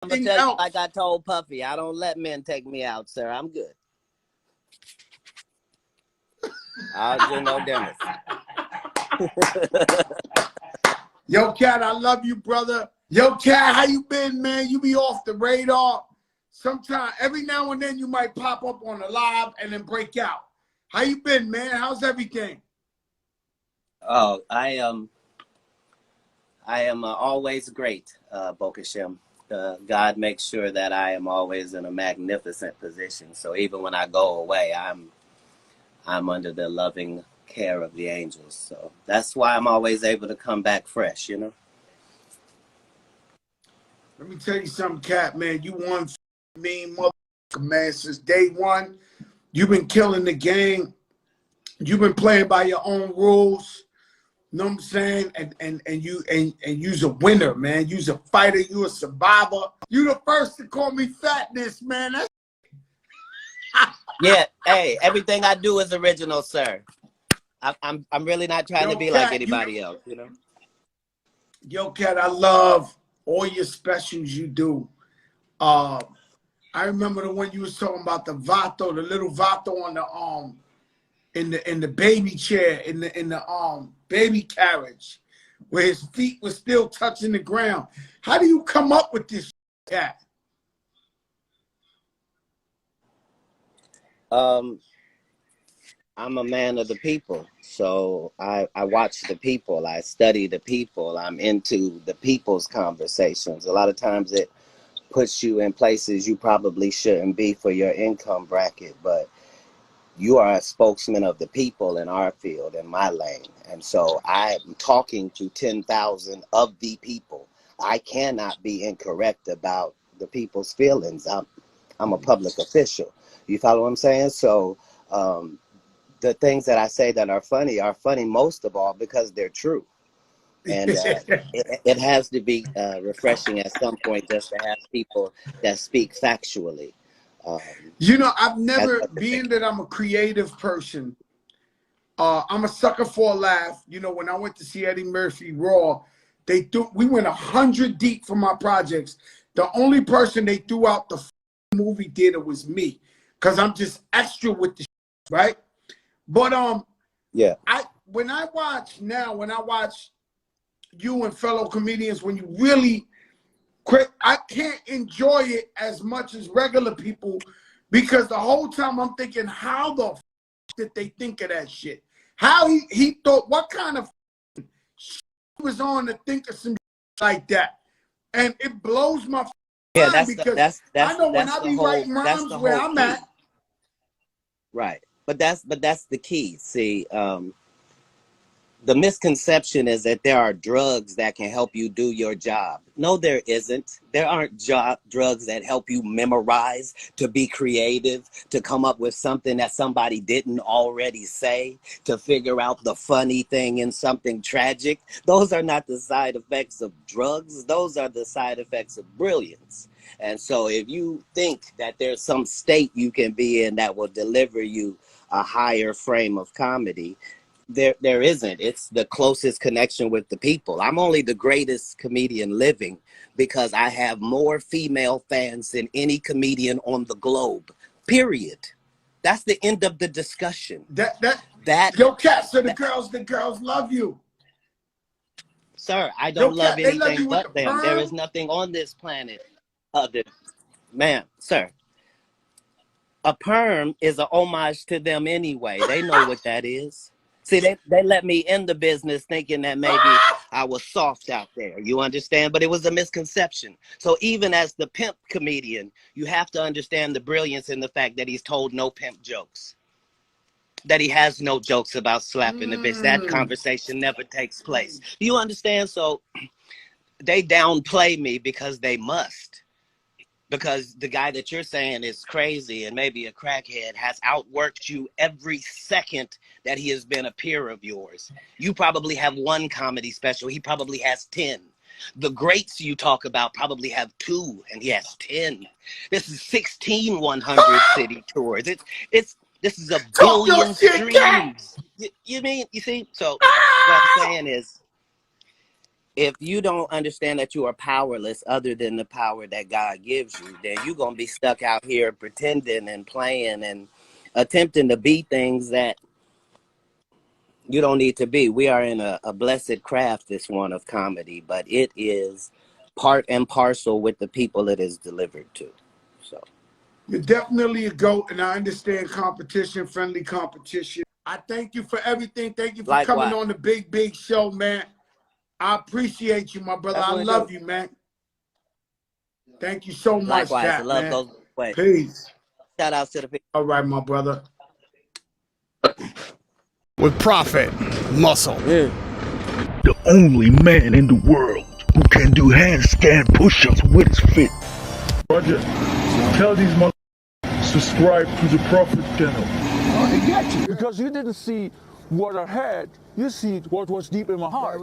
I'm gonna tell you like I told Puffy, I don't let men take me out, sir. I'm good. I'll do no damage. Yo, Katt, I love you, brother. Yo, Katt, how you been, man? You be off the radar. Sometimes, every now and then, you might pop up on a live and then break out. How you been, man? How's everything? Oh, I am always great, Bokashem. God makes sure that I am always in a magnificent position. So even when I go away, I'm under the loving care of the angels. So that's why I'm always able to come back fresh, you know? Let me tell you something, Katt, man. You one mean motherfucker, man. Since day one, you've been killing the game. You've been playing by your own rules. You know what I'm saying? And you's a winner, man. You's a fighter. You a survivor. You the first to call me fatness, man. That's yeah. Hey, everything I do is original, sir. I'm really not trying to be Katt, like anybody else, you know. Yo, Katt, I love all your specials you do. I remember the one you was talking about the Vato, the little Vato on the in the baby chair, in the baby carriage, where his feet were still touching the ground. How do you come up with this, Katt? I'm a man of the people, so I watch the people, I study the people, I'm into the people's conversations. A lot of times it puts you in places you probably shouldn't be for your income bracket, but you are a spokesman of the people in our field, in my lane. And so I'm talking to 10,000 of the people. I cannot be incorrect about the people's feelings. I'm a public official. You follow what I'm saying? So the things that I say that are funny most of all because they're true. And it has to be refreshing at some point just to have people that speak factually. You know, I've never, being that I'm a creative person, I'm a sucker for a laugh. You know, when I went to see Eddie Murphy Raw, we went 100 deep for my projects. The only person they threw out the movie theater was me, because I'm just extra with the right? But yeah, when I watch you and fellow comedians, when you really quit, I can't enjoy it as much as regular people, because the whole time I'm thinking, how the did they think of that shit? How he thought, what kind of shit was on to think of some like that? And it blows my mind, because I know when I be writing rhymes where I'm at. Right. But that's the key. See, the misconception is that there are drugs that can help you do your job. No, there isn't. There aren't drugs that help you memorize, to be creative, to come up with something that somebody didn't already say, to figure out the funny thing in something tragic. Those are not the side effects of drugs. Those are the side effects of brilliance. And so if you think that there's some state you can be in that will deliver you a higher frame of comedy, there isn't. It's the closest connection with the people. I'm only the greatest comedian living because I have more female fans than any comedian on the globe, period. That's the end of the discussion. Yo, Katt, so the girls love you. Sir, I don't love anything but them. There is nothing on this planet other, man, sir. A perm is a homage to them anyway. They know what that is. See, they let me in the business thinking that maybe I was soft out there. You understand? But it was a misconception. So even as the pimp comedian, you have to understand the brilliance in the fact that he's told no pimp jokes. That he has no jokes about slapping the bitch. That conversation never takes place. You understand? So they downplay me because they must. Because the guy that you're saying is crazy and maybe a crackhead has outworked you every second that he has been a peer of yours. You probably have one comedy special. He probably has 10. The greats you talk about probably have 2 and he has 10. This is 16 100 city tours. This is a billion streams. You see? So what I'm saying is, if you don't understand that you are powerless other than the power that God gives you, then you're going to be stuck out here pretending and playing and attempting to be things that you don't need to be. We are in a blessed craft, this one of comedy, but it is part and parcel with the people it is delivered to. So you're definitely a GOAT, and I understand competition, friendly competition. I thank you for everything. Thank you for coming on the big show, man. I appreciate you, my brother. I love you, man. Thank you so much. Likewise, the love goes away. Peace. Shout out to the people. All right, my brother. With Prophet Muscle. The only man in the world who can do handstand push-ups with his feet. Roger, tell these motherfuckers subscribe to the Prophet channel. They got you. Because you didn't see what I had, you see what was deep in my heart.